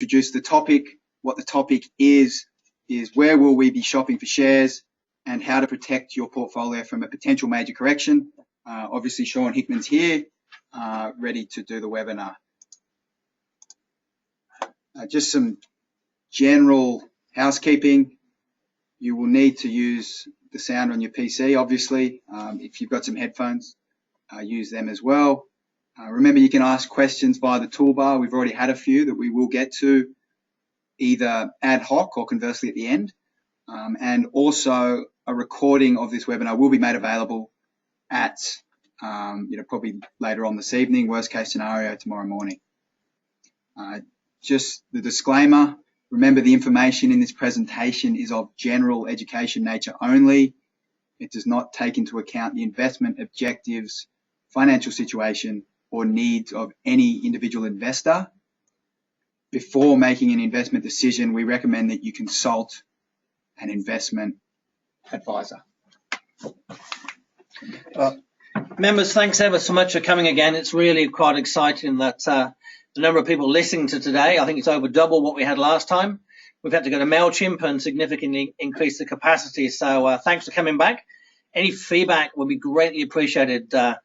introduce the topic. What the topic is where will we be shopping for shares and how to protect your portfolio from a potential major correction. Obviously, Sean Hickman's here, ready to do the webinar. Just some general housekeeping. You will need to use the sound on your PC, obviously. If you've got some headphones, use them as well. Remember, you can ask questions via the toolbar. We've already had a few that we will get to either ad hoc or conversely at the end. And also a recording of this webinar will be made available at, probably later on this evening, worst case scenario, tomorrow morning. Just the disclaimer, remember the information in this presentation is of general education nature only. It does not take into account the investment objectives, financial situation, or needs of any individual investor. Before making an investment decision, we recommend that you consult an investment advisor. Members, thanks ever so much for coming again. It's really quite exciting that the number of people listening to today, I think it's over double what we had last time. We've had to go to MailChimp and significantly increase the capacity. So thanks for coming back. Any feedback would be greatly appreciated. The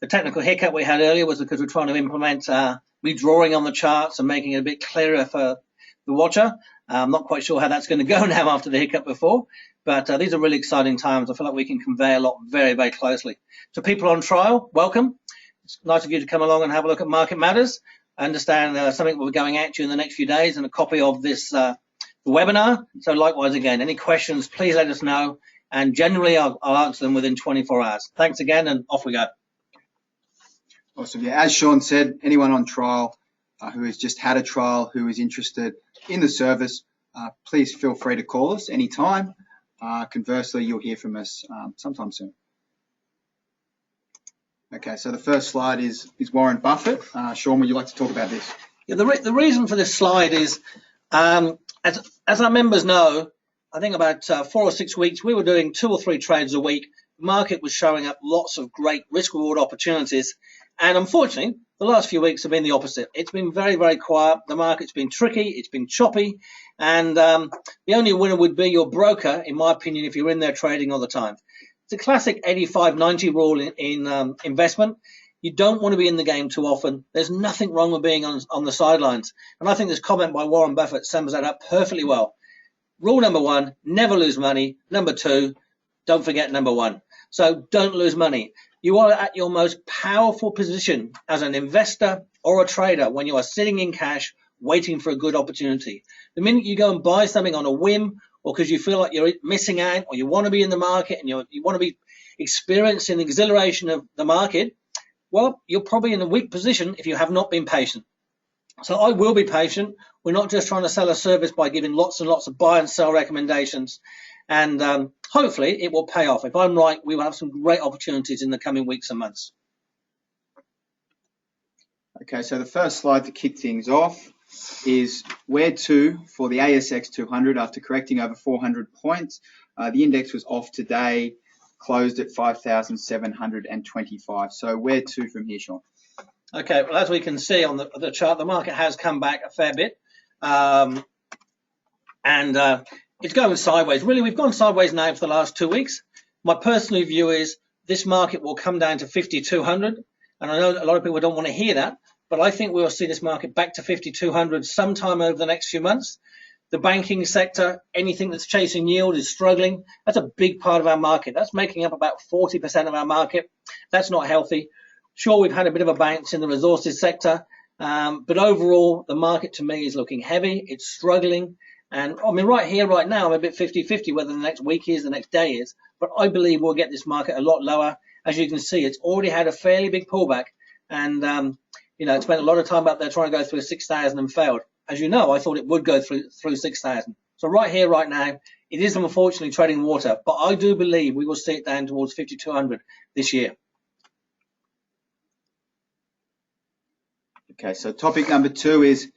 technical hiccup we had earlier was because we're trying to implement redrawing on the charts and making it a bit clearer for the watcher. I'm not quite sure how that's going to go now after the hiccup before, but these are really exciting times. I feel like we can convey a lot very, very closely. To people on trial, welcome. It's nice of you to come along and have a look at Market Matters. I understand something will be going at you in the next few days and a copy of this webinar. So likewise, again, any questions, please let us know. And generally, I'll answer them within 24 hours. Thanks again, and off we go. Awesome. Yeah, as Sean said, anyone on trial who has just had a trial, who is interested in the service, please feel free to call us anytime. Conversely, you'll hear from us sometime soon. Okay, so the first slide is Warren Buffett. Sean, would you like to talk about this? Yeah, the reason for this slide is, as our members know, I think about 4 or 6 weeks, we were doing 2 or 3 trades a week. The market was showing up lots of great risk-reward opportunities. And unfortunately, the last few weeks have been the opposite. It's been very, very quiet. The market's been tricky. It's been choppy. And the only winner would be your broker, in my opinion, if you're in there trading all the time. It's a classic 85-90 rule in investment. You don't want to be in the game too often. There's nothing wrong with being on the sidelines. And I think this comment by Warren Buffett sums that up perfectly well. Rule number 1, never lose money. Number 2, don't forget number 1. So don't lose money. You are at your most powerful position as an investor or a trader when you are sitting in cash waiting for a good opportunity. The minute you go and buy something on a whim or because you feel like you're missing out or you want to be in the market and you want to be experiencing the exhilaration of the market, well, you're probably in a weak position if you have not been patient. So I will be patient. We're not just trying to sell a service by giving lots and lots of buy and sell recommendations. And hopefully it will pay off. If I'm right, we will have some great opportunities in the coming weeks and months. Okay, so the first slide to kick things off is where to for the ASX 200 after correcting over 400 points. The index was off today, closed at 5,725. So where to from here, Sean? Okay, well, as we can see on the chart, the market has come back a fair bit. It's going sideways. Really, we've gone sideways now for the last 2 weeks. My personal view is this market will come down to 5,200. And I know a lot of people don't want to hear that, but I think we'll see this market back to 5,200 sometime over the next few months. The banking sector, anything that's chasing yield is struggling. That's a big part of our market. That's making up about 40% of our market. That's not healthy. Sure, we've had a bit of a bounce in the resources sector, but overall, the market to me is looking heavy. It's struggling. And I mean, right here, right now, I'm a bit 50-50 whether the next week is, the next day is. But I believe we'll get this market a lot lower. As you can see, it's already had a fairly big pullback. And, it spent a lot of time out there trying to go through 6,000 and failed. As you know, I thought it would go through 6,000. So right here, right now, it is unfortunately trading water. But I do believe we will see it down towards 5,200 this year. Okay, so topic number 2 is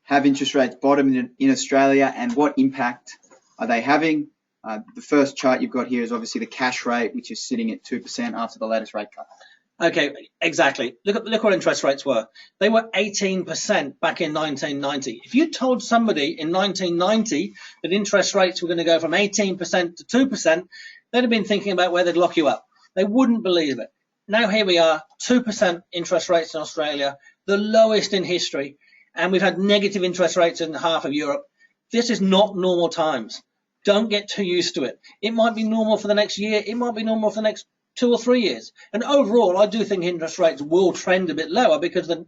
have interest rates bottomed in Australia and what impact are they having? The first chart you've got here is obviously the cash rate, which is sitting at 2% after the latest rate cut. Okay, exactly. Look what interest rates were. They were 18% back in 1990. If you told somebody in 1990 that interest rates were going to go from 18% to 2%, they'd have been thinking about where they'd lock you up. They wouldn't believe it. Now here we are, 2% interest rates in Australia, the lowest in history, and we've had negative interest rates in half of Europe. This is not normal times. Don't get too used to it. It might be normal for the next year. It might be normal for the next 2 or 3 years. And overall, I do think interest rates will trend a bit lower because the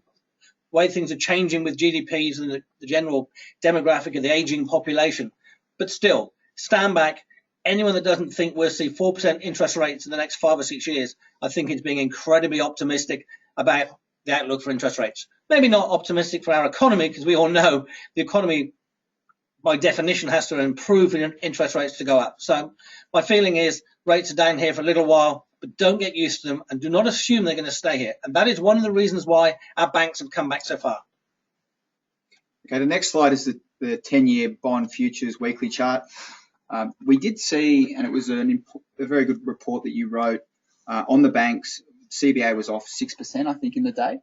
way things are changing with GDPs and the general demographic of the aging population. But still, stand back. Anyone that doesn't think we'll see 4% interest rates in the next 5 or 6 years, I think it's being incredibly optimistic about the outlook for interest rates. Maybe not optimistic for our economy, because we all know the economy by definition has to improve in interest rates to go up. So my feeling is rates are down here for a little while, but don't get used to them and do not assume they're going to stay here. And that is one of the reasons why our banks have come back so far. Okay, the next slide is the 10-year bond futures weekly chart. We did see, and it was a very good report that you wrote on the banks. CBA was off 6%, I think, in the day.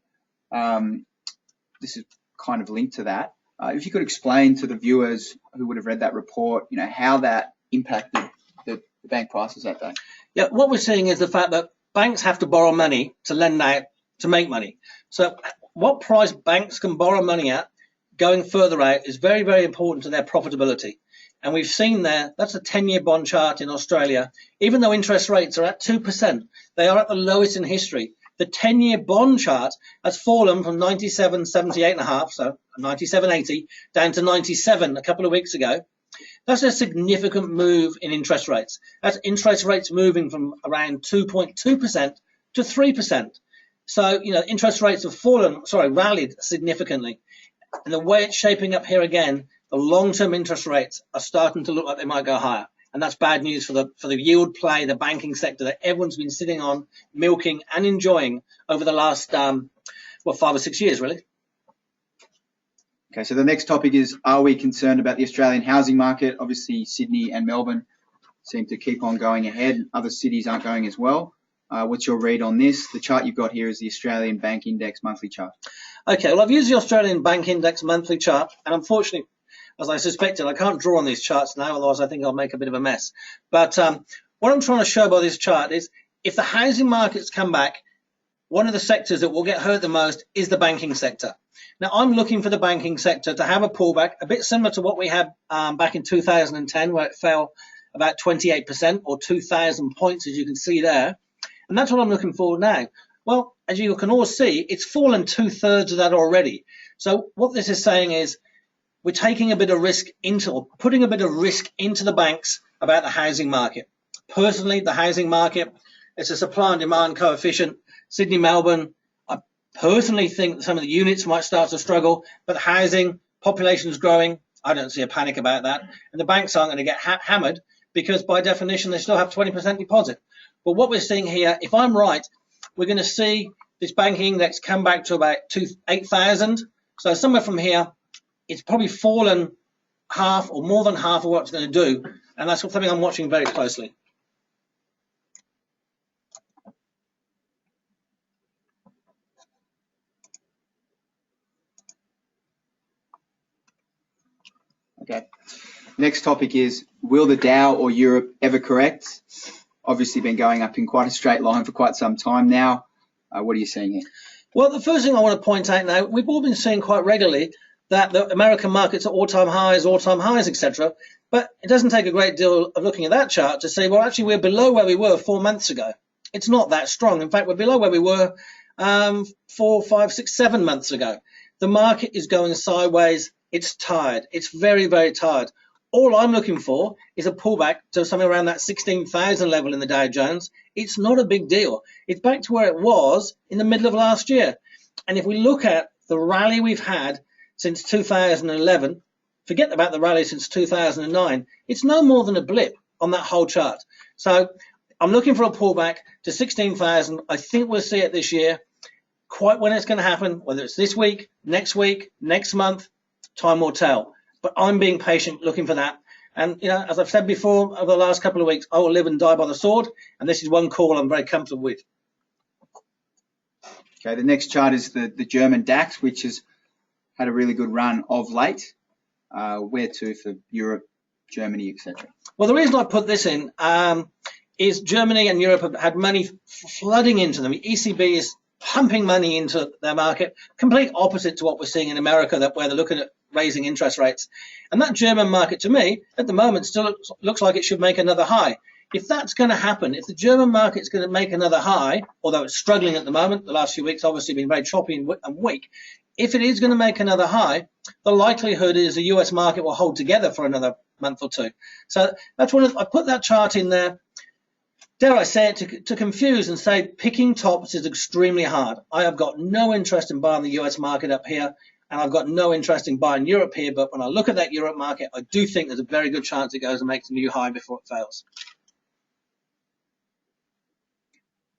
This is kind of linked to that. If you could explain to the viewers who would have read that report, how that impacted the bank prices that day. Yeah, what we're seeing is the fact that banks have to borrow money to lend out to make money. So what price banks can borrow money at going further out is very, very important to their profitability. And we've seen there, that's a 10-year bond chart in Australia. Even though interest rates are at 2%, they are at the lowest in history. The 10-year bond chart has fallen from 97.78.5, so 97.80, down to 97 a couple of weeks ago. That's a significant move in interest rates. That's interest rates moving from around 2.2% to 3%. So, interest rates have rallied significantly. And the way it's shaping up here again, the long-term interest rates are starting to look like they might go higher. And that's bad news for the yield play, the banking sector that everyone's been sitting on, milking and enjoying over the last, 5 or 6 years, really. Okay, so the next topic is, are we concerned about the Australian housing market? Obviously, Sydney and Melbourne seem to keep on going ahead. Other cities aren't going as well. What's your read on this? The chart you've got here is the Australian Bank Index monthly chart. Okay, well, I've used the Australian Bank Index monthly chart, and unfortunately, as I suspected, I can't draw on these charts now, otherwise I think I'll make a bit of a mess. But what I'm trying to show by this chart is if the housing markets come back, one of the sectors that will get hurt the most is the banking sector. Now, I'm looking for the banking sector to have a pullback, a bit similar to what we had back in 2010, where it fell about 28% or 2,000 points, as you can see there. And that's what I'm looking for now. Well, as you can all see, it's fallen 2/3 of that already. So what this is saying is we're taking a bit of risk putting a bit of risk into the banks about the housing market. Personally, the housing market, it's a supply and demand coefficient. Sydney, Melbourne, I personally think some of the units might start to struggle, but housing, population's growing. I don't see a panic about that. And the banks aren't going to get hammered because by definition, they still have 20% deposit. But what we're seeing here, if I'm right, we're going to see this banking index come back to about 8,000. So somewhere from here, it's probably fallen half or more than half of what it's going to do. And that's something I'm watching very closely. Okay. Next topic is, will the Dow or Europe ever correct? Obviously been going up in quite a straight line for quite some time now. What are you seeing here? Well, the first thing I want to point out now, we've all been seeing quite regularly that the American markets are all-time highs, etc. But it doesn't take a great deal of looking at that chart to say, well, actually, we're below where we were 4 months ago. It's not that strong. In fact, we're below where we were 4, 5, 6, 7 months ago. The market is going sideways. It's tired. It's very, very tired. All I'm looking for is a pullback to something around that 16,000 level in the Dow Jones. It's not a big deal. It's back to where it was in the middle of last year. And if we look at the rally we've had since 2011, forget about the rally since 2009, it's no more than a blip on that whole chart. So I'm looking for a pullback to 16,000. I think we'll see it this year. Quite when it's going to happen, whether it's this week, next month, time will tell. But I'm being patient, looking for that. And, as I've said before, over the last couple of weeks, I will live and die by the sword. And this is one call I'm very comfortable with. Okay, the next chart is the German DAX, which has had a really good run of late. Where to for Europe, Germany, etc.? Well, the reason I put this in is Germany and Europe have had money flooding into them. The ECB is pumping money into their market, complete opposite to what we're seeing in America, where they're looking at raising interest rates. And that German market, to me, at the moment, still looks like it should make another high. If that's going to happen, if the German market's going to make another high, although it's struggling at the moment, the last few weeks obviously been very choppy and weak, if it is going to make another high, the likelihood is the US market will hold together for another month or two. So that's I put that chart in there, dare I say it, to confuse and say picking tops is extremely hard. I have got no interest in buying the US market up here, and I've got no interest in buying Europe here, but when I look at that Europe market, I do think there's a very good chance it goes and makes a new high before it fails.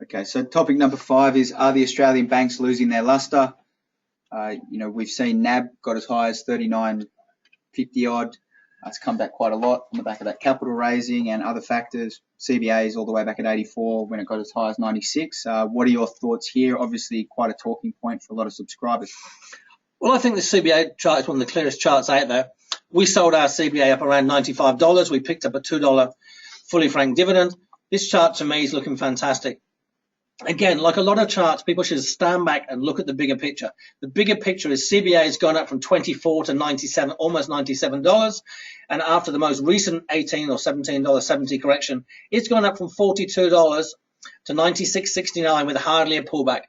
Okay, so topic number 5 is, are the Australian banks losing their luster? We've seen NAB got as high as 39.50 odd. It's come back quite a lot on the back of that capital raising and other factors. CBA is all the way back at 84 when it got as high as 96. What are your thoughts here? Obviously quite a talking point for a lot of subscribers. Well, I think the CBA chart is one of the clearest charts out there. We sold our CBA up around $95. We picked up a $2 fully franked dividend. This chart to me is looking fantastic. Again, like a lot of charts, people should stand back and look at the bigger picture. The bigger picture is CBA has gone up from 24 to 97, almost $97. And after the most recent $18 or $17.70 correction, it's gone up from $42 to $96.69 with hardly a pullback.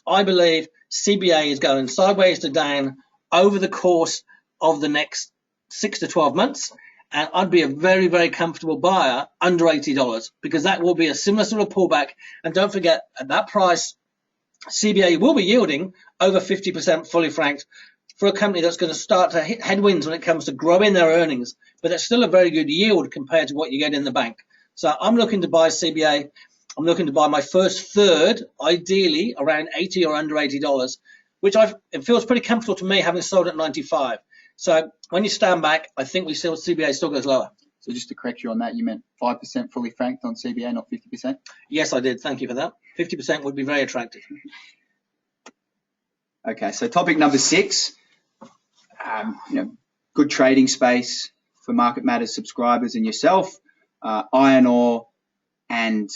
I believe CBA is going sideways to down over the course of the next 6 to 12 months. And I'd be a very, very comfortable buyer under $80 because that will be a similar sort of pullback. And don't forget, at that price, CBA will be yielding over 50% fully franked for a company that's going to start to hit headwinds when it comes to growing their earnings. But it's still a very good yield compared to what you get in the bank. So I'm looking to buy CBA. I'm looking to buy my first third, ideally around 80 or under $80, which it feels pretty comfortable to me having sold at 95. So when you stand back, I think CBA still goes lower. So just to correct you on that, you meant 5% fully franked on CBA, not 50%? Yes, I did. Thank you for that. 50% would be very attractive. Okay, so topic number 6, good trading space for Market Matters subscribers and yourself, iron ore and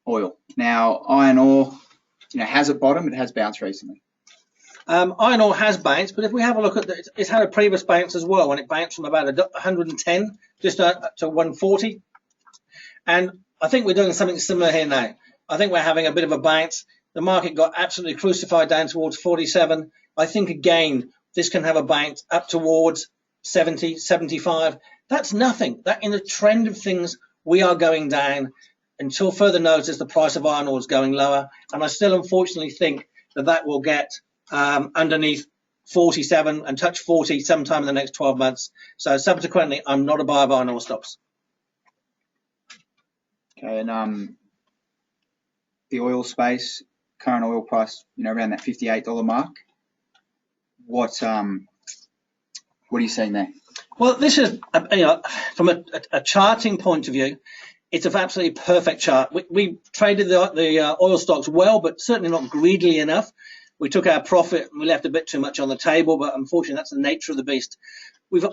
oil. Now, iron ore, has it bottomed? It has bounced recently. Iron ore has bounced, but if we have a look at it's had a previous bounce as well when it bounced from about 110 just up to 140. And I think we're doing something similar here now. I think we're having a bit of a bounce. The market got absolutely crucified down towards 47. I think, again, this can have a bounce up towards 70, 75. That's nothing. That in the trend of things, we are going down. Until further notice, the price of iron ore is going lower. And I still, unfortunately, think that will get underneath 47 and touch 40 sometime in the next 12 months. So subsequently, I'm not a buyer of iron ore stocks. Okay, and the oil space, current oil price, around that $58 mark. What are you saying there? Well, this is, from a charting point of view, it's an absolutely perfect chart. We traded the oil stocks well, but certainly not greedily enough. We took our profit and we left a bit too much on the table, but unfortunately that's the nature of the beast. We've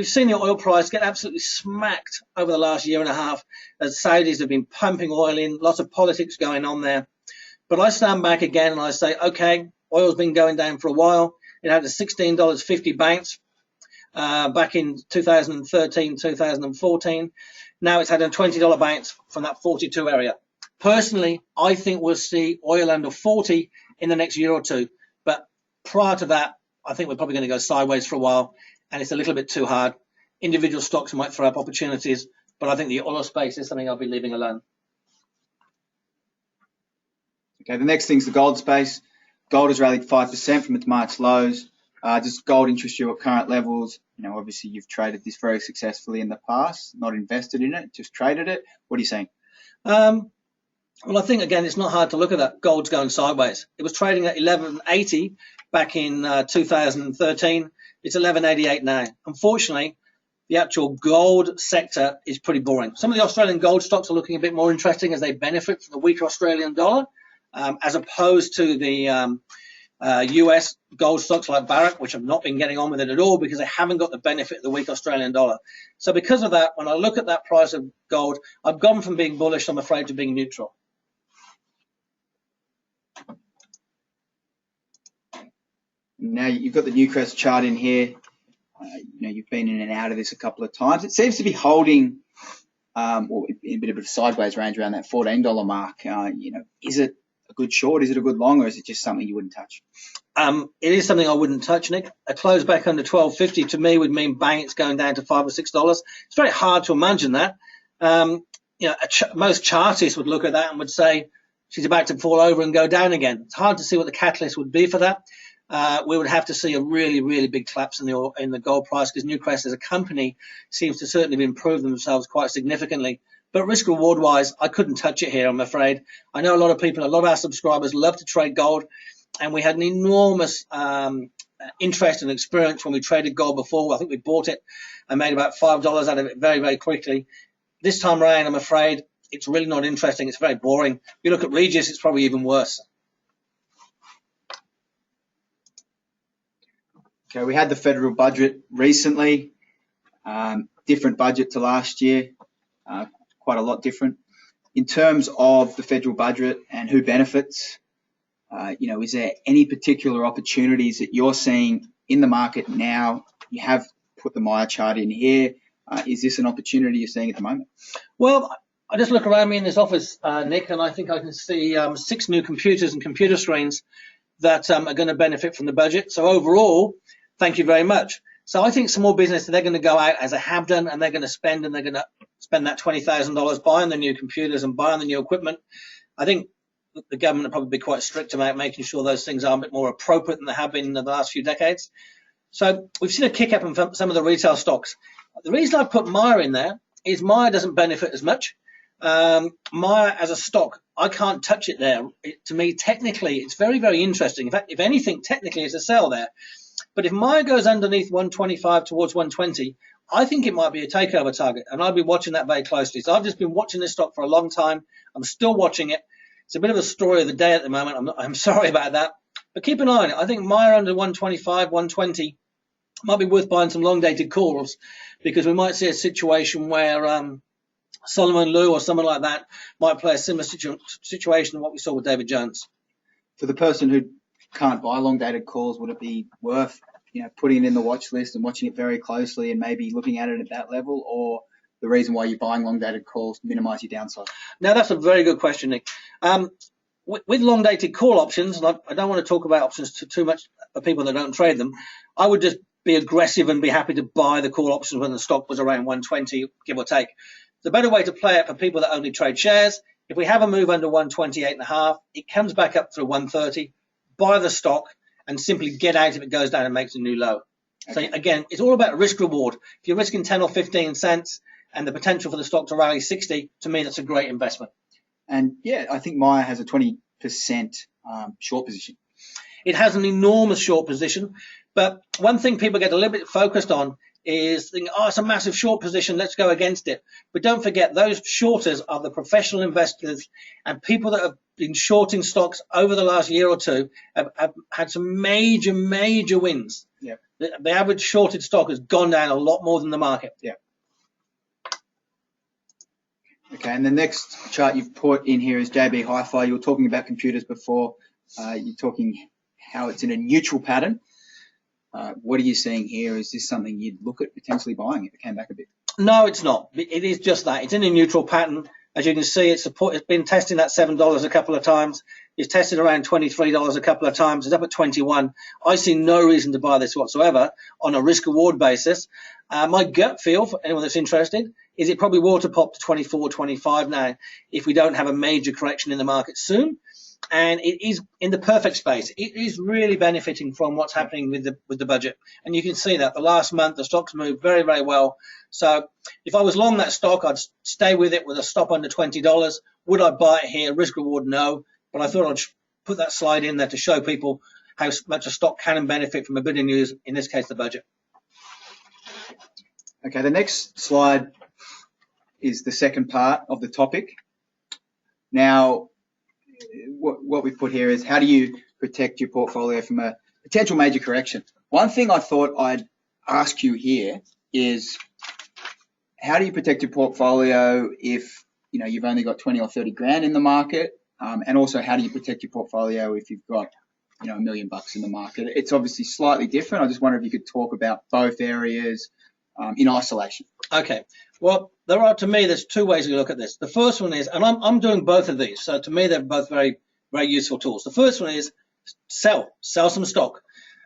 seen the oil price get absolutely smacked over the last year and a half as Saudis have been pumping oil in, lots of politics going on there. But I stand back again and I say, okay, oil's been going down for a while. It had a $16.50 bounce back in 2013, 2014. Now it's had a $20 bounce from that 42 area. Personally, I think we'll see oil under 40 in the next year or two. But prior to that, I think we're probably going to go sideways for a while, and it's a little bit too hard. Individual stocks might throw up opportunities, but I think the oil space is something I'll be leaving alone. Okay, the next thing's the gold space. Gold has rallied 5% from its March lows. Does gold interest you at current levels? Obviously you've traded this very successfully in the past, not invested in it, just traded it. What are you saying? Well, I think, again, it's not hard to look at that. Gold's going sideways. It was trading at 1180 back in 2013. It's 1188 now. Unfortunately, the actual gold sector is pretty boring. Some of the Australian gold stocks are looking a bit more interesting as they benefit from the weaker Australian dollar. as opposed to the US gold stocks like Barrick, which have not been getting on with it at all because they haven't got the benefit of the weak Australian dollar. So because of that, when I look at that price of gold, I've gone from being bullish, I'm afraid, to being neutral. Now you've got the Newcrest chart in here. You've been in and out of this a couple of times. It seems to be holding or in a bit of a sideways range around that $14 mark. Is it a good short? Is it a good long? Or is it just something you wouldn't touch? It is something I wouldn't touch, Nick. A close back under 12.50 to me would mean bang, it's going down to $5 or $6. It's very hard to imagine that. Most chartists would look at that and would say she's about to fall over and go down again. It's hard to see what the catalyst would be for that. We would have to see a really, really big collapse in the gold price, because Newcrest as a company seems to certainly have improved themselves quite significantly. But risk reward wise, I couldn't touch it here, I'm afraid. I know a lot of people, a lot of our subscribers love to trade gold, and we had an enormous interest and experience when we traded gold before. I think we bought it and made about $5 out of it very, very quickly. This time around, I'm afraid it's really not interesting. It's very boring. If you look at Regis, it's probably even worse. Okay, we had the federal budget recently, different budget to last year, quite a lot different. In terms of the federal budget and who benefits, is there any particular opportunities that you're seeing in the market now? You have put the Myer chart in here. Is this an opportunity you're seeing at the moment? Well, I just look around me in this office, Nick, and I think I can see 6 new computers and computer screens that are going to benefit from the budget. So overall, thank you very much. So I think some more business, they're going to go out as they have done, and they're going to spend, and they're going to spend that $20,000 buying the new computers and buying the new equipment. I think the government will probably be quite strict about making sure those things are a bit more appropriate than they have been in the last few decades. So we've seen a kick up in some of the retail stocks. The reason I put Myer in there is Myer doesn't benefit as much. Myer as a stock, I can't touch it there. To me, technically, it's very, very interesting. In fact, if anything, technically, it's a sell there. But if Myer goes underneath 125 towards 120, I think it might be a takeover target, and I'll be watching that very closely. So I've just been watching this stock for a long time. I'm still watching it. It's a bit of a story of the day at the moment. I'm sorry about that. But keep an eye on it. I think Myer under 125, 120 might be worth buying some long-dated calls, because we might see a situation where Solomon Lew or someone like that might play a similar situation to what we saw with David Jones. For the person who can't buy long-dated calls, would it be worth putting it in the watch list and watching it very closely and maybe looking at it at that level, or the reason why you're buying long-dated calls, minimize your downside? Now, that's a very good question, Nick. With long-dated call options, and I don't want to talk about options too much for people that don't trade them, I would just be aggressive and be happy to buy the call options when the stock was around 120, give or take. The better way to play it for people that only trade shares, if we have a move under 128.5, it comes back up through 130, buy the stock and simply get out if it goes down and makes a new low. Okay. So again, it's all about risk reward. If you're risking 10 or 15 cents and the potential for the stock to rally 60, to me, that's a great investment. And yeah, I think Myer has a 20% short position. It has an enormous short position, but one thing people get a little bit focused on is thinking, oh, it's a massive short position, let's go against it. But don't forget, those shorters are the professional investors and people that have been shorting stocks over the last year or two have had some major, major wins. Yeah. The average shorted stock has gone down a lot more than the market. Yeah. Okay, and the next chart you've put in here is JB Hi-Fi. You were talking about computers before. You're talking how it's in a neutral pattern. What are you seeing here? Is this something you'd look at potentially buying if it came back a bit? No, it's not. It is just that. It's in a neutral pattern. As you can see, it's been testing that $7 a couple of times. It's tested around $23 a couple of times. It's up at 21. I see no reason to buy this whatsoever on a risk-reward basis. My gut feel, for anyone that's interested, is it probably water pop to 24, 25 now if we don't have a major correction in the market soon. And it is in the perfect space. It is really benefiting from what's happening with the budget. And you can see that the last month, the stock's moved very, very well. So if I was long that stock, I'd stay with it with a stop under $20. Would I buy it here? Risk reward, no. But I thought I'd put that slide in there to show people how much a stock can benefit from a bit of news, in this case, the budget. Okay, the next slide is the second part of the topic. Now, what we've put here is how do you protect your portfolio from a potential major correction? One thing I thought I'd ask you here is how do you protect your portfolio if you've only got 20 or 30 grand in the market, and also how do you protect your portfolio if you've got $1 million in the market? It's obviously slightly different. I just wonder if you could talk about both areas in isolation. Okay. Well, to me, there's two ways to look at this. The first one is, and I'm doing both of these, so to me they're both very, very useful tools. The first one is sell some stock.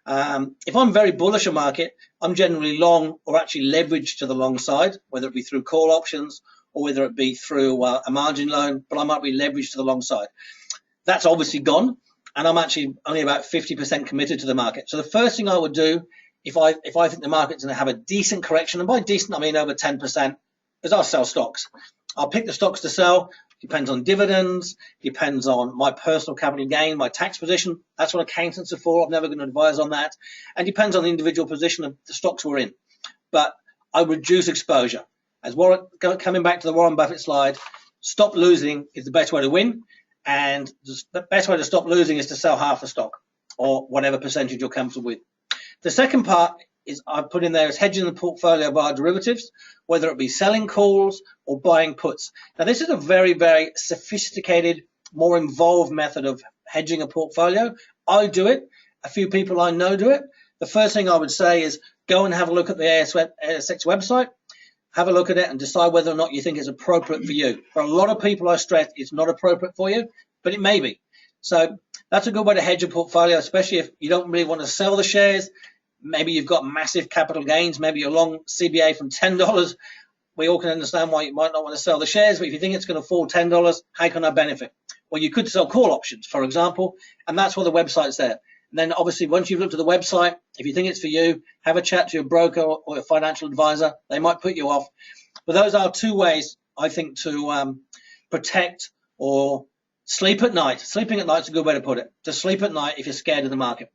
If I'm very bullish a market, I'm generally long or actually leveraged to the long side, whether it be through call options or whether it be through a margin loan, but I might be leveraged to the long side. That's obviously gone, and I'm actually only about 50% committed to the market. So the first thing I would do if I think the market's going to have a decent correction, and by decent I mean over 10%, is I'll sell stocks. I'll pick the stocks to sell. Depends on dividends, depends on my personal capital gain, my tax position. That's what accountants are for. I'm never going to advise on that. And depends on the individual position of the stocks we're in. But I reduce exposure. As Warren, coming back to the Warren Buffett slide, stop losing is the best way to win. And the best way to stop losing is to sell half the stock or whatever percentage you're comfortable with. The second part is I've put in there is hedging the portfolio via derivatives, whether it be selling calls or buying puts. Now, this is a very, very sophisticated, more involved method of hedging a portfolio. I do it. A few people I know do it. The first thing I would say is go and have a look at the ASX website, have a look at it and decide whether or not you think it's appropriate for you. For a lot of people, I stress it's not appropriate for you, but it may be. So that's a good way to hedge a portfolio, especially if you don't really want to sell the shares. Maybe you've got massive capital gains. Maybe you're long CBA from $10. We all can understand why you might not want to sell the shares, but if you think it's going to fall $10, how can I benefit? Well, you could sell call options, for example, and that's why the website's there. And then obviously, once you've looked at the website, if you think it's for you, have a chat to your broker or a financial advisor. They might put you off. But those are two ways, I think, to protect or sleep at night. Sleeping at night is a good way to put it. To sleep at night if you're scared of the market.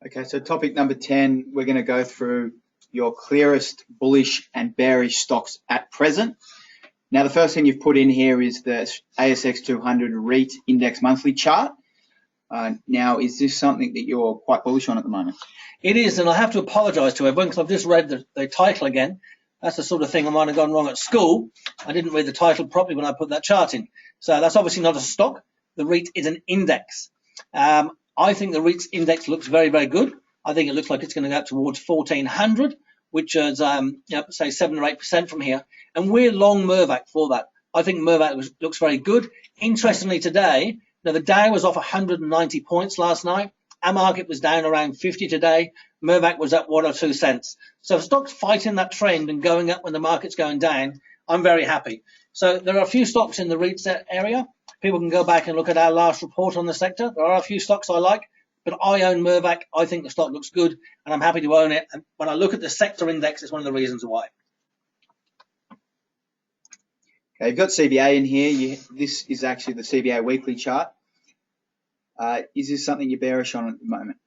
Okay, so topic number 10, we're going to go through your clearest bullish and bearish stocks at present. Now, the first thing you've put in here is the ASX 200 REIT Index Monthly Chart. Now, is this something that you're quite bullish on at the moment? It is, and I have to apologise to everyone because I've just read the title again. That's the sort of thing I might have gone wrong at school. I didn't read the title properly when I put that chart in. So that's obviously not a stock. The REIT is an index. I think the REITs index looks very, very good. I think it looks like it's going to go up towards 1,400, which is, say 7 or 8% from here. And we're long Mirvac for that. I think Mirvac looks very good. Interestingly, today, now the Dow was off 190 points last night. Our market was down around 50 today. Mirvac was up 1 or 2 cents. So if stock's fighting that trend and going up when the market's going down, I'm very happy. So there are a few stocks in the REITs area. People can go back and look at our last report on the sector. There are a few stocks I like, but I own Mirvac. I think the stock looks good, and I'm happy to own it. And when I look at the sector index, it's one of the reasons why. Okay, you've got CBA in here. This is actually the CBA weekly chart. Is this something you're bearish on at the moment?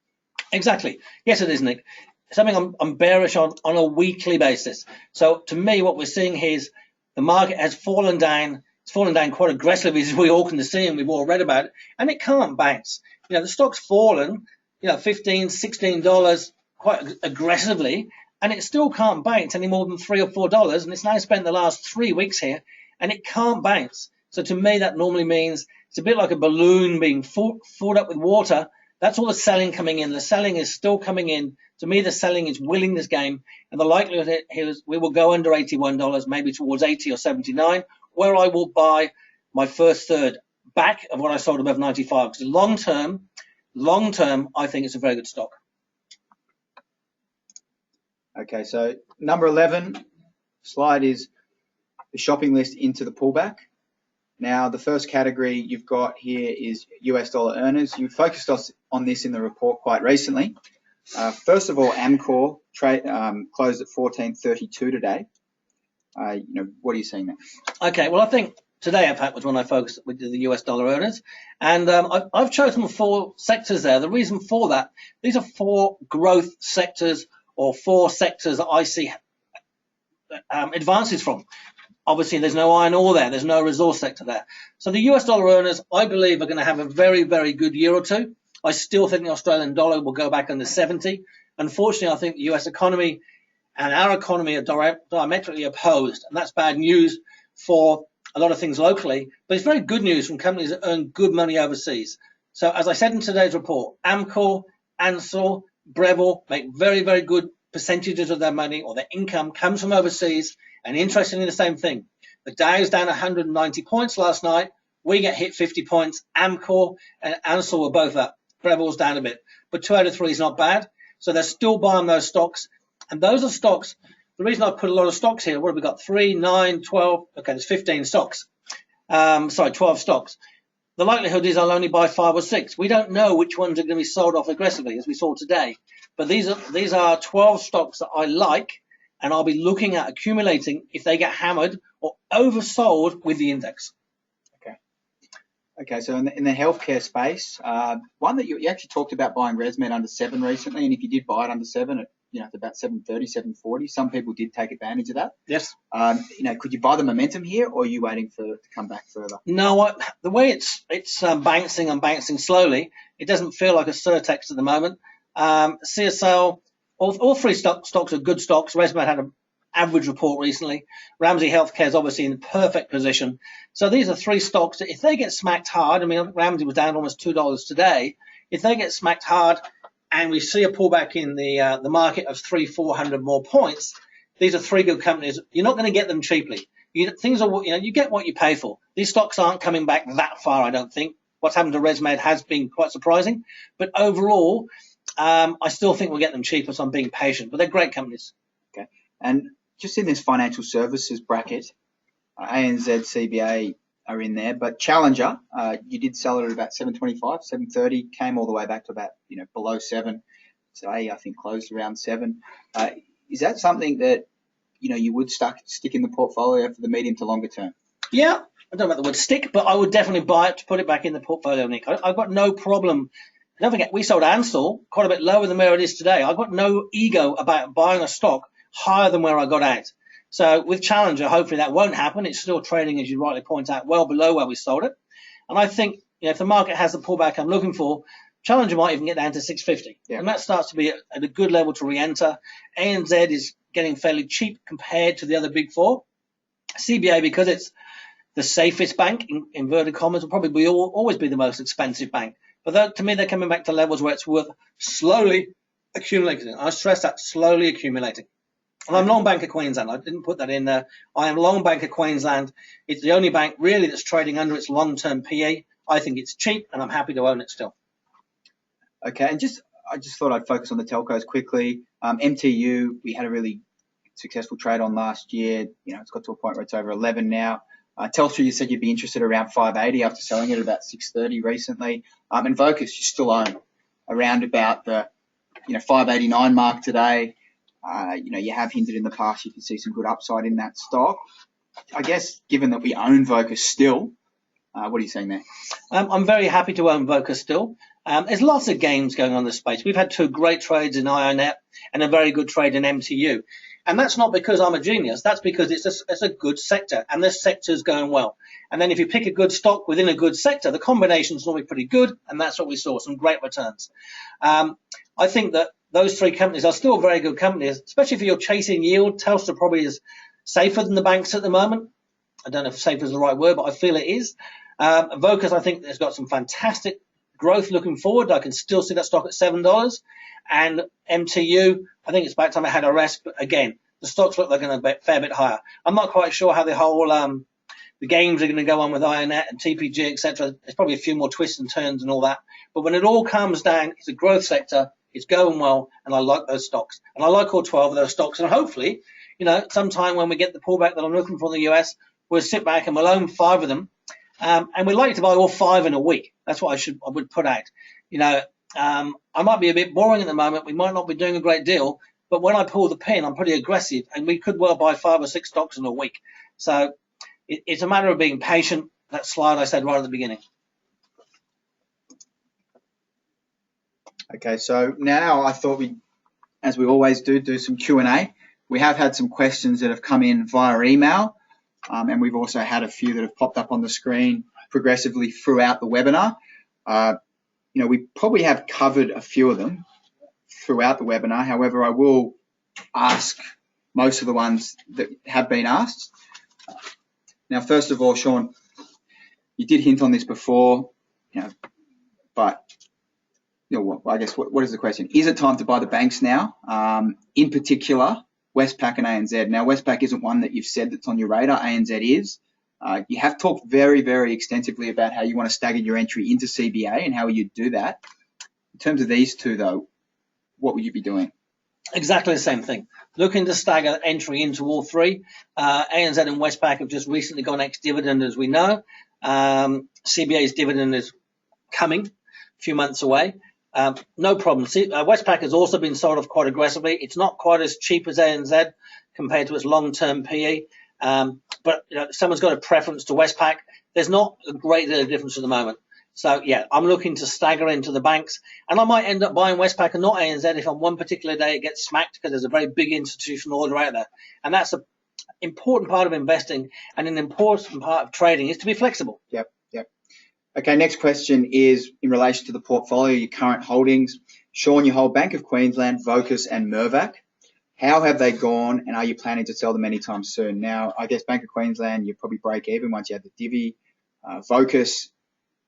Exactly. Yes, it is, Nick. Something I'm bearish on a weekly basis. So to me, what we're seeing here is the market has fallen down. It's fallen down quite aggressively, as we all can see and we've all read about it, and it can't bounce. The stock's fallen, $15, $16 quite aggressively, and it still can't bounce any more than $3 or $4, and it's now spent the last 3 weeks here, and it can't bounce. So to me, that normally means it's a bit like a balloon being filled up with water. That's all the selling coming in. The selling is still coming in. To me, the selling is willing this game, and the likelihood here is we will go under $81, maybe towards 80 or 79, where I will buy my first third back of what I sold above 95. Because long term, I think it's a very good stock. Okay, so number 11 slide is the shopping list into the pullback. Now, the first category you've got here is US dollar earners. You focused on this in the report quite recently. First of all, Amcor closed at 14.32 today. What are you seeing there? Okay, well, I think today, in fact, was when I focused with the US dollar earners. And I've chosen 4 sectors there. The reason for that, these are 4 growth sectors or 4 sectors that I see advances from. Obviously, there's no iron ore there. There's no resource sector there. So the US dollar earners, I believe, are going to have a very, very good year or two. I still think the Australian dollar will go back under 70. Unfortunately, I think the US economy and our economy are diametrically opposed, and that's bad news for a lot of things locally, but it's very good news from companies that earn good money overseas. So as I said in today's report, Amcor, Ansell, Breville make very, very good percentages of their money or their income comes from overseas. And interestingly, the same thing. The Dow's down 190 points last night. We get hit 50 points. Amcor and Ansell were both up. Breville's down a bit. But 2 out of 3 is not bad. So they're still buying those stocks. And those are stocks. The reason I put a lot of stocks here, what have we got? 3, 9, 12. Okay, there's 15 stocks. 12 stocks. The likelihood is I'll only buy 5 or 6. We don't know which ones are going to be sold off aggressively, as we saw today. But these are 12 stocks that I like, and I'll be looking at accumulating if they get hammered or oversold with the index. Okay. So in the healthcare space, one that you actually talked about buying ResMed under 7 recently, and if you did buy it under 7, it's about 730, 740. Some people did take advantage of that. Yes. Could you buy the momentum here, or are you waiting for it to come back further? No, the way it's bouncing and bouncing slowly, it doesn't feel like a Certex at the moment. CSL, all 3 stocks are good stocks. ResMed had an average report recently. Ramsay Healthcare is obviously in perfect position. So these are 3 stocks that if they get smacked hard, I mean, Ramsay was down almost $2 today. If they get smacked hard and we see a pullback in the market of 300-400 more points, these are 3 good companies. You're not going to get them cheaply. You get what you pay for. These stocks aren't coming back that far, I don't think. What's happened to ResMed has been quite surprising. But overall, I still think we'll get them cheaper, so I'm being patient. But they're great companies. Okay. And just in this financial services bracket, ANZ, CBA are in there, but Challenger, you did sell it at about 725, 730, came all the way back to about, below 7. Today, I think closed around 7. Is that something that, you would stick in the portfolio for the medium to longer term? Yeah, I don't know about the word stick, but I would definitely buy it to put it back in the portfolio, Nick. I've got no problem. Don't forget, we sold Ansell quite a bit lower than where it is today. I've got no ego about buying a stock higher than where I got out. So with Challenger, hopefully that won't happen. It's still trading, as you rightly point out, well below where we sold it. And I think if the market has the pullback I'm looking for, Challenger might even get down to 650. Yeah. And that starts to be at a good level to re-enter. ANZ is getting fairly cheap compared to the other big 4. CBA, because it's the safest bank, in inverted commas, will probably always be the most expensive bank. But to me, they're coming back to levels where it's worth slowly accumulating. I stress that, slowly accumulating. And I'm long Bank of Queensland. I didn't put that in there. I am long Bank of Queensland. It's the only bank really that's trading under its long-term PE. I think it's cheap, and I'm happy to own it still. Okay, and I just thought I'd focus on the telcos quickly. MTU, we had a really successful trade on last year. It's got to a point where it's over 11 now. Telstra, you said you'd be interested around 580 after selling it at about 630 recently. And Vocus, you still own around about the 589 mark today. You have hinted in the past you can see some good upside in that stock. I guess given that we own Vocus still, what are you saying there? I'm very happy to own Vocus still. There's lots of games going on in this space. We've had 2 great trades in IONET and a very good trade in MTU. And that's not because I'm a genius. That's because it's a good sector, and this sector is going well. And then if you pick a good stock within a good sector, the combination's normally pretty good, and that's what we saw, some great returns. I think that those 3 companies are still very good companies, especially if you're chasing yield. Telstra probably is safer than the banks at the moment. I don't know if safer is the right word, but I feel it is. Vocus, I think, has got some fantastic growth looking forward. I can still see that stock at $7. And MTU, I think it's about time it had a rest. But again, the stocks look like they're going to be a fair bit higher. I'm not quite sure how the whole the games are going to go on with IONET and TPG, etc. There's probably a few more twists and turns and all that. But when it all comes down, it's a growth sector. It's going well, and I like those stocks. And I like all 12 of those stocks. And hopefully, sometime when we get the pullback that I'm looking for in the US, we'll sit back and we'll own 5 of them. And we'd like to buy all 5 in a week. That's what I would put out. I might be a bit boring at the moment. We might not be doing a great deal, but when I pull the pin, I'm pretty aggressive, and we could well buy 5 or 6 stocks in a week. So it's a matter of being patient. That slide I said right at the beginning. Okay, so now I thought as we always do some Q&A. We have had some questions that have come in via email. and we've also had a few that have popped up on the screen progressively throughout the webinar. We probably have covered a few of them throughout the webinar. However, I will ask most of the ones that have been asked. Now, first of all, Sean, you did hint on this before, but I guess what is the question? Is it time to buy the banks now? In particular, Westpac and ANZ. Now, Westpac isn't one that you've said that's on your radar. ANZ is. You have talked very, very extensively about how you want to stagger your entry into CBA and how you do that. In terms of these two, though, what would you be doing? Exactly the same thing. Looking to stagger entry into all three. ANZ and Westpac have just recently gone ex-dividend, as we know. CBA's dividend is coming, a few months away. No problem. Westpac has also been sold off quite aggressively. It's not quite as cheap as ANZ compared to its long-term PE. But someone's got a preference to Westpac. There's not a great deal of difference at the moment. So, yeah, I'm looking to stagger into the banks. And I might end up buying Westpac and not ANZ if on one particular day it gets smacked because there's a very big institutional order out there. And that's an important part of investing, and an important part of trading is to be flexible. Yep. Okay, next question is in relation to the portfolio, your current holdings. Sean, you hold Bank of Queensland, Vocus and Mirvac. How have they gone, and are you planning to sell them anytime soon? Now, I guess Bank of Queensland, you probably break even once you have the divvy. Vocus,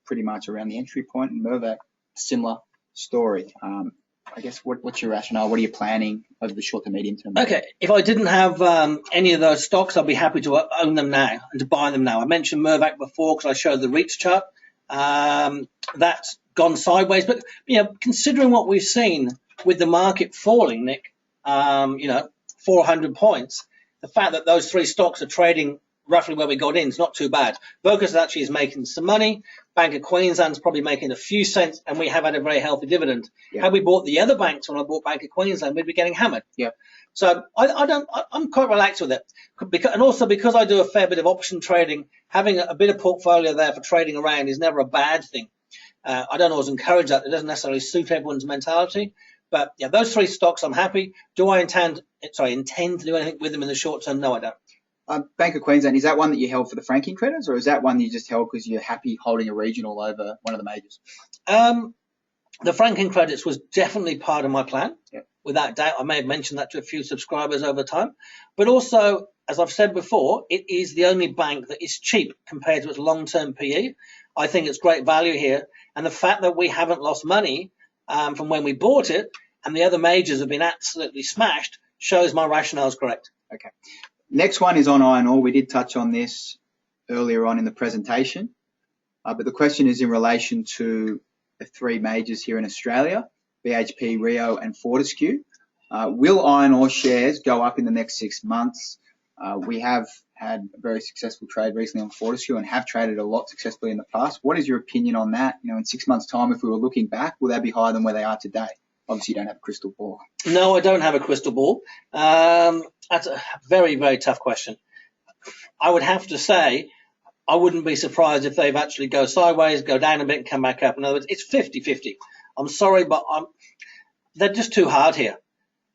pretty much around the entry point, and Mirvac, similar story. I guess what's your rationale? What are you planning over the short to medium term? Okay, if I didn't have any of those stocks, I'd be happy to own them now and to buy them now. I mentioned Mirvac before because I showed the REITs chart. That's gone sideways, but considering what we've seen with the market falling, Nick, 400 points, the fact that those three stocks are trading roughly where we got in is not too bad. Vocus actually is making some money. Bank of Queensland's probably making a few cents, and we have had a very healthy dividend. Yeah. Had we bought the other banks when I bought Bank of Queensland, we'd be getting hammered. Yeah. So I'm quite relaxed with it, and also because I do a fair bit of option trading, having a bit of portfolio there for trading around is never a bad thing. I don't always encourage that. It doesn't necessarily suit everyone's mentality. But yeah, those three stocks, I'm happy. Do I intend to do anything with them in the short term? No, I don't. Bank of Queensland, is that one that you held for the franking credits, or is that one you just held because you're happy holding a regional over one of the majors? The franking credits was definitely part of my plan. Yep. Without doubt. I may have mentioned that to a few subscribers over time. But also, as I've said before, it is the only bank that is cheap compared to its long-term PE. I think it's great value here. And the fact that we haven't lost money from when we bought it, and the other majors have been absolutely smashed, shows my rationale is correct. Okay. Next one is on iron ore. We did touch on this earlier on in the presentation, but the question is in relation to the three majors here in Australia, BHP, Rio and Fortescue. Will iron ore shares go up in the next 6 months? We have had a very successful trade recently on Fortescue and have traded a lot successfully in the past. What is your opinion on that? In 6 months' time, if we were looking back, will they be higher than where they are today? Obviously, you don't have a crystal ball. No, I don't have a crystal ball. That's a very, very tough question. I would have to say I wouldn't be surprised if they've actually go sideways, go down a bit and come back up. In other words, it's 50-50. I'm sorry, but they're just too hard here.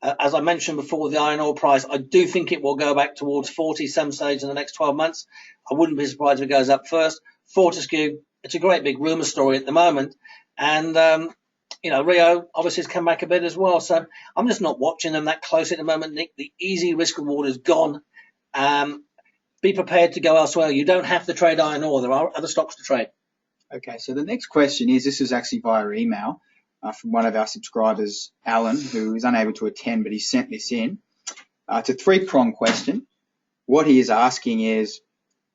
As I mentioned before, the iron ore price, I do think it will go back towards 40 some stage in the next 12 months. I wouldn't be surprised if it goes up first. Fortescue, it's a great big rumour story at the moment. And, Rio obviously has come back a bit as well. So I'm just not watching them that close at the moment, Nick. The easy risk reward is gone. Be prepared to go elsewhere. You don't have to trade iron ore. There are other stocks to trade. Okay, so the next question is, this is actually via email from one of our subscribers, Alan, who is unable to attend, but he sent this in. It's a three-pronged question. What he is asking is,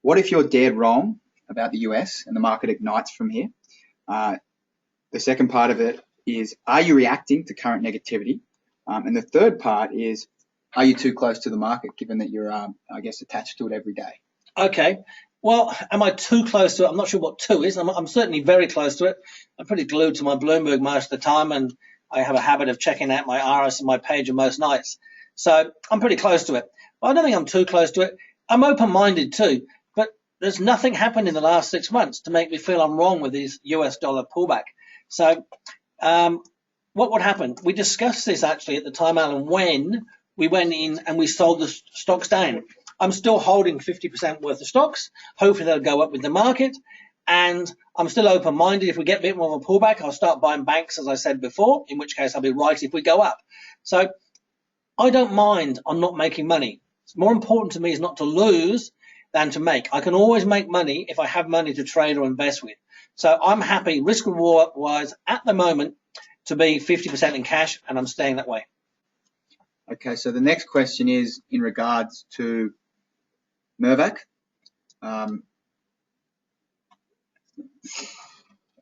what if you're dead wrong about the US and the market ignites from here? The second part of it is, are you reacting to current negativity? And the third part is, are you too close to the market, given that you're, attached to it every day? Okay. Well, am I too close to it? I'm not sure what too is. I'm certainly very close to it. I'm pretty glued to my Bloomberg most of the time, and I have a habit of checking out my RS and my pager most nights. So I'm pretty close to it. But I don't think I'm too close to it. I'm open-minded too, but there's nothing happened in the last 6 months to make me feel I'm wrong with these US dollar pullback. So what would happen? We discussed this actually at the time, Alan, when we went in and we sold the stocks down. I'm still holding 50% worth of stocks. Hopefully they'll go up with the market. And I'm still open-minded. If we get a bit more of a pullback, I'll start buying banks, as I said before, in which case I'll be right if we go up. So I don't mind on not making money. It's more important to me is not to lose than to make. I can always make money if I have money to trade or invest with. So I'm happy risk reward wise at the moment to be 50% in cash, and I'm staying that way. Okay, so the next question is in regards to Mirvac.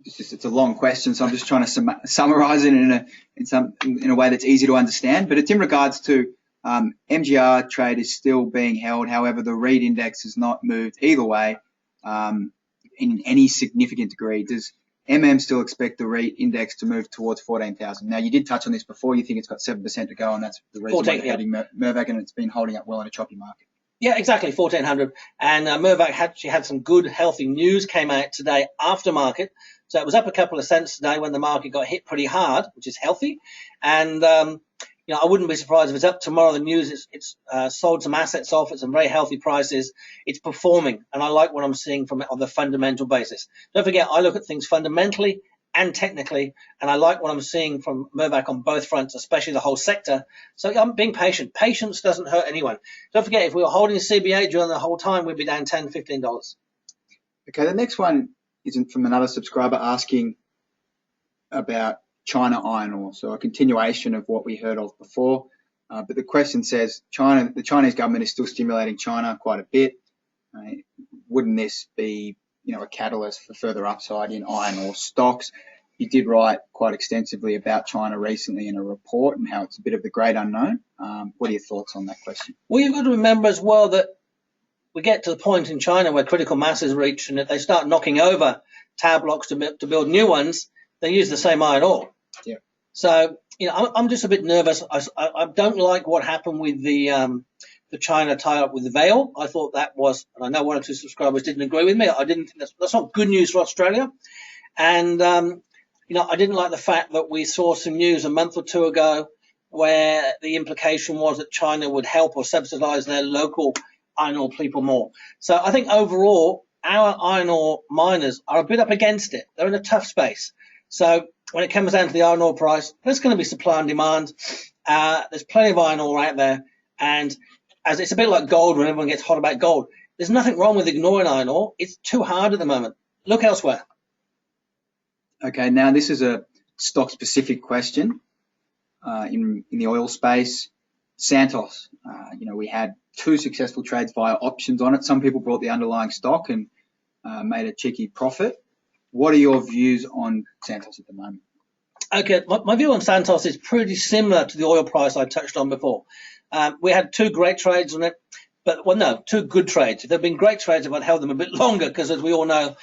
It's a long question, so I'm just trying to summarize it in a way that's easy to understand. But it's in regards to MGR trade is still being held. However, the REIT index has not moved either way in any significant degree. Does still expect the REIT index to move towards 14,000? Now, you did touch on this before. You think it's got 7% to go, and that's the reason why you're holding Mirvac, and it's been holding up well in a choppy market. Yeah, exactly, 1,400. And Mirvac had some good, healthy news came out today after market. So it was up a couple of cents today when the market got hit pretty hard, which is healthy. And, I wouldn't be surprised if it's up tomorrow. The news, it's sold some assets off at some very healthy prices. It's performing, and I like what I'm seeing from it on the fundamental basis. Don't forget, I look at things fundamentally and technically, and I like what I'm seeing from Mirvac on both fronts, especially the whole sector. So I'm being patient. Patience doesn't hurt anyone. Don't forget, if we were holding CBA during the whole time, we'd be down $10, $15. Okay, the next one isn't from another subscriber asking about China iron ore, so a continuation of what we heard of before. But the question says, the Chinese government is still stimulating China quite a bit. Wouldn't this be, a catalyst for further upside in iron ore stocks? You did write quite extensively about China recently in a report and how it's a bit of the great unknown. What are your thoughts on that question? Well, you've got to remember as well that we get to the point in China where critical mass is reached, and if they start knocking over tower blocks to build new ones, they use the same iron ore. Yeah. So, I'm just a bit nervous. I don't like what happened with the China tie-up with the Vale. I thought that was, and I know one or two subscribers didn't agree with me. I didn't think that's not good news for Australia. And, I didn't like the fact that we saw some news a month or two ago where the implication was that China would help or subsidize their local iron ore people more. So I think overall, our iron ore miners are a bit up against it. They're in a tough space. So when it comes down to the iron ore price, there's going to be supply and demand. There's plenty of iron ore out there. And as it's a bit like gold when everyone gets hot about gold, there's nothing wrong with ignoring iron ore. It's too hard at the moment. Look elsewhere. Okay, now this is a stock-specific question in the oil space. Santos, we had 2 successful trades via options on it. Some people bought the underlying stock and made a cheeky profit. What are your views on Santos at the moment? Okay, my view on Santos is pretty similar to the oil price I touched on before. We had 2 great trades on it, but 2 good trades. If there have been great trades, if I'd held them a bit longer, because as we all know,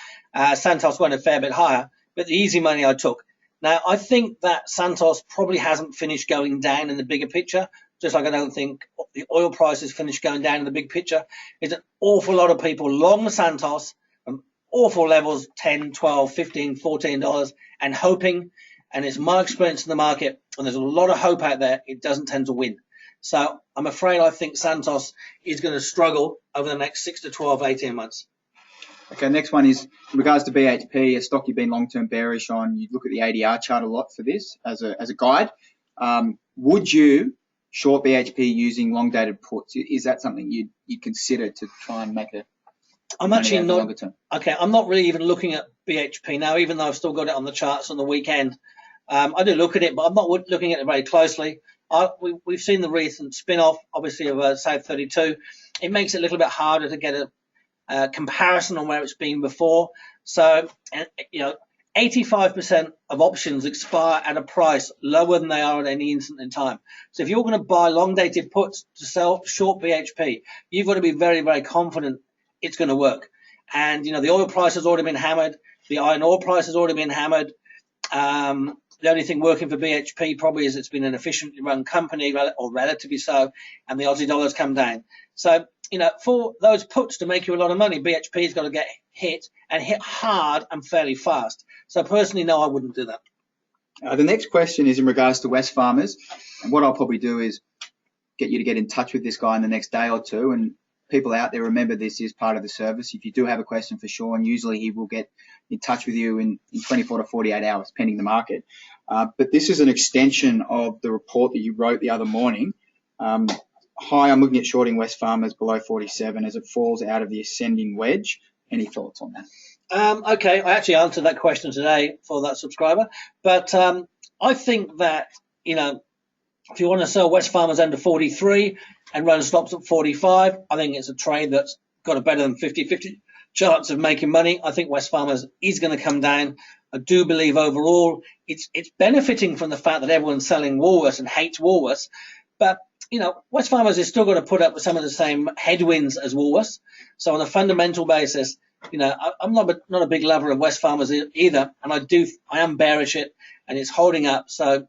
Santos went a fair bit higher, but the easy money I took. Now, I think that Santos probably hasn't finished going down in the bigger picture, just like I don't think the oil price has finished going down in the big picture. There's an awful lot of people long Santos from awful levels, $10, $12, $15, $14, and hoping, and it's my experience in the market, and there's a lot of hope out there, it doesn't tend to win. So I'm afraid I think Santos is going to struggle over the next 6 to 12, 18 months. Okay, next one is in regards to BHP, a stock you've been long-term bearish on. You look at the ADR chart a lot for this as a guide. Would you short BHP using long-dated puts? Is that something you'd consider to try and make I'm actually not longer term? Okay. I'm not really even looking at BHP now, even though I've still got it on the charts on the weekend. I do look at it, but I'm not looking at it very closely. We've seen the recent spin-off, obviously, of South 32. It makes it a little bit harder to get a comparison on where it's been before. So, 85% of options expire at a price lower than they are at any instant in time. So if you're going to buy long-dated puts to sell short BHP, you've got to be very, very confident it's going to work. And, the oil price has already been hammered. The iron ore price has already been hammered. The only thing working for BHP probably is it's been an efficiently run company, or relatively so, and the Aussie dollar's come down. So, for those puts to make you a lot of money, BHP's got to get hit and hit hard and fairly fast. So personally, no, I wouldn't do that. The next question is in regards to Wesfarmers. And what I'll probably do is get you to get in touch with this guy in the next day or two and people out there, remember this is part of the service. If you do have a question for Sean, usually he will get in touch with you in 24 to 48 hours, pending the market. But this is an extension of the report that you wrote the other morning. Hi, I'm looking at shorting Wesfarmers below 47 as it falls out of the ascending wedge. Any thoughts on that? Okay, I actually answered that question today for that subscriber, but I think that, if you want to sell Wesfarmers under 43 and run stops at 45, I think it's a trade that's got a better than 50-50 chance of making money. I think Wesfarmers is going to come down. I do believe overall it's benefiting from the fact that everyone's selling Woolworths and hates Woolworths, but Wesfarmers is still going to put up with some of the same headwinds as Woolworths. So on a fundamental basis, I'm not a big lover of Wesfarmers either, and I am bearish it, and it's holding up. So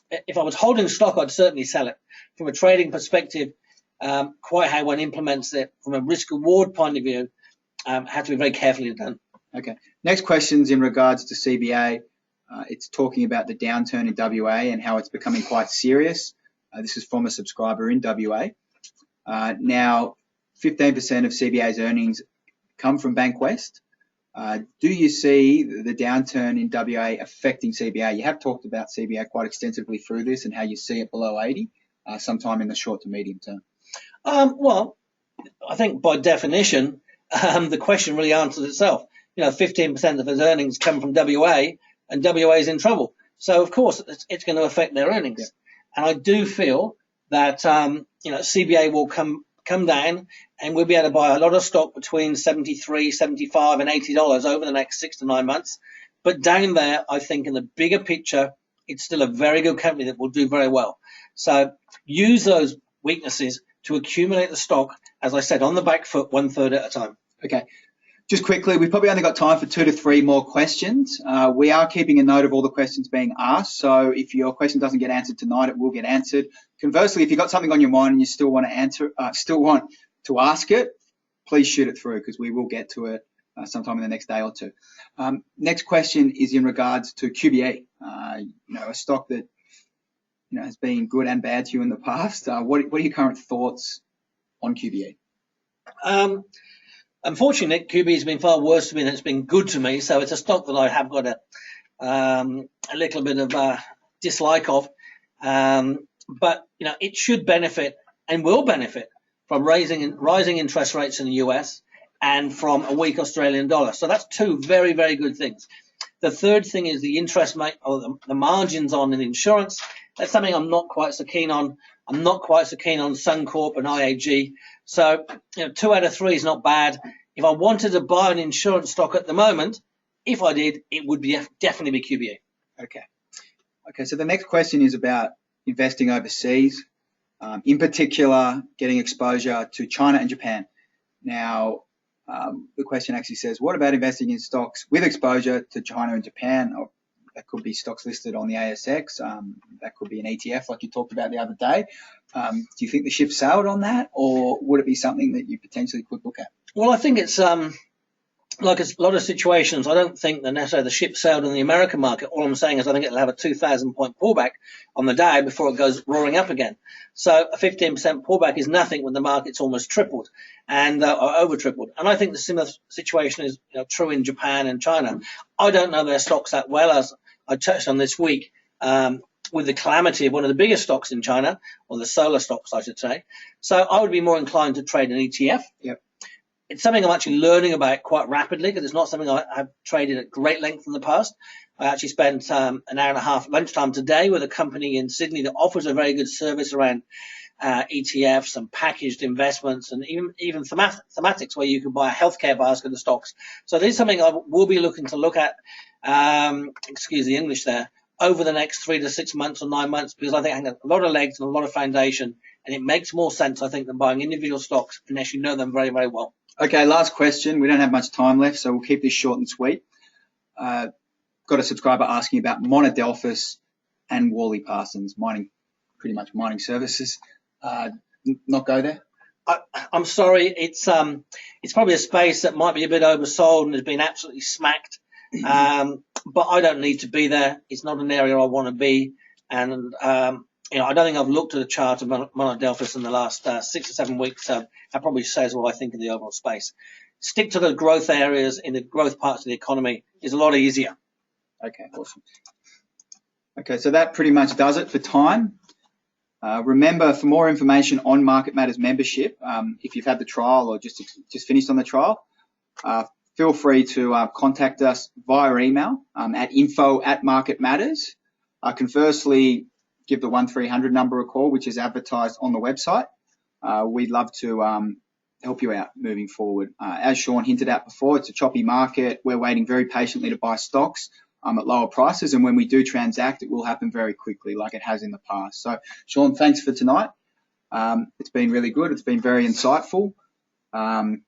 if I was holding stock, I'd certainly sell it. From a trading perspective, quite how one implements it from a risk reward point of view, had to be very carefully done. Okay. Next question's in regards to CBA. It's talking about the downturn in WA and how it's becoming quite serious. This is from a subscriber in WA. Now, 15% of CBA's earnings come from Bankwest. Do you see the downturn in WA affecting CBA? You have talked about CBA quite extensively through this and how you see it below 80 sometime in the short to medium term. Well, I think by definition, the question really answers itself. 15% of his earnings come from WA, and WA is in trouble. So, of course, it's going to affect their earnings. Yeah. And I do feel that, CBA will come down, and we'll be able to buy a lot of stock between $73, $75 and $80 over the next 6 to 9 months. But down there, I think in the bigger picture, it's still a very good company that will do very well. So use those weaknesses to accumulate the stock, as I said, on the back foot, 1/3 at a time. Okay. Just quickly, we've probably only got time for 2 to 3 more questions. We are keeping a note of all the questions being asked. So if your question doesn't get answered tonight, it will get answered. Conversely, if you've got something on your mind and you still want to ask it, please shoot it through because we will get to it sometime in the next day or two. Next question is in regards to QBE, a stock that has been good and bad to you in the past. What are your current thoughts on QBE? Unfortunately, QBE has been far worse to me than it's been good to me. So it's a stock that I have got a little bit of dislike of. But it should benefit and will benefit from rising interest rates in the US and from a weak Australian dollar. So that's 2 very, very good things. The third thing is the interest or the margins on an insurance. That's something I'm not quite so keen on. I'm not quite so keen on Suncorp and IAG. So 2 out of 3 is not bad. If I wanted to buy an insurance stock at the moment, if I did, it would definitely be QBE. Okay. So the next question is about investing overseas, in particular, getting exposure to China and Japan. Now, the question actually says, what about investing in stocks with exposure to China and Japan? Or that could be stocks listed on the ASX. That could be an ETF like you talked about the other day. Do you think the ship sailed on that, or would it be something that you potentially could look at? Well, I think it's like a lot of situations. I don't think that necessarily the ship sailed in the American market. All I'm saying is I think it'll have a 2,000-point pullback on the day before it goes roaring up again. So a 15% pullback is nothing when the market's almost tripled and or over tripled. And I think the similar situation is true in Japan and China. I don't know their stocks that well, as I touched on this week, with the calamity of one of the biggest stocks in China, or the solar stocks, I should say. So I would be more inclined to trade an ETF. Yep. It's something I'm actually learning about quite rapidly because it's not something I've traded at great length in the past. I actually spent an hour and a half lunchtime today with a company in Sydney that offers a very good service around ETFs and packaged investments and even thematics where you can buy a healthcare basket of stocks. So this is something I will be looking to look at, excuse the English there, over the next 3 to 6 months or 9 months, because I think I have a lot of legs and a lot of foundation, and it makes more sense, I think, than buying individual stocks unless you know them very, very well. Okay, last question. We don't have much time left, so we'll keep this short and sweet. Got a subscriber asking about Monadelphous and Worley Parsons, pretty much mining services. Not go there? I'm sorry, it's probably a space that might be a bit oversold and has been absolutely smacked. But I don't need to be there. It's not an area I want to be. And I don't think I've looked at a chart of Monadelphous in the last 6 or 7 weeks. That probably says what I think in the overall space. Stick to the growth areas in the growth parts of the economy is a lot easier. Okay, awesome. Okay, so that pretty much does it for time. Remember, for more information on Market Matters membership, if you've had the trial or just finished on the trial, feel free to contact us via email at info@marketmatters. Conversely, give the 1300 number a call, which is advertised on the website. We'd love to help you out moving forward. As Sean hinted at before, it's a choppy market. We're waiting very patiently to buy stocks at lower prices, and when we do transact, it will happen very quickly like it has in the past. So, Sean, thanks for tonight. It's been really good. It's been very insightful. And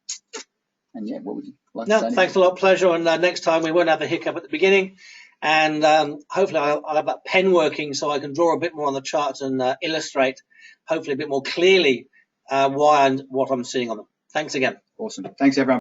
yeah, what would you like to say? Thanks a lot, pleasure. And next time we won't have a hiccup at the beginning. And hopefully I'll have that pen working so I can draw a bit more on the charts and illustrate, hopefully a bit more clearly, why and what I'm seeing on them. Thanks again. Awesome. Thanks, everyone.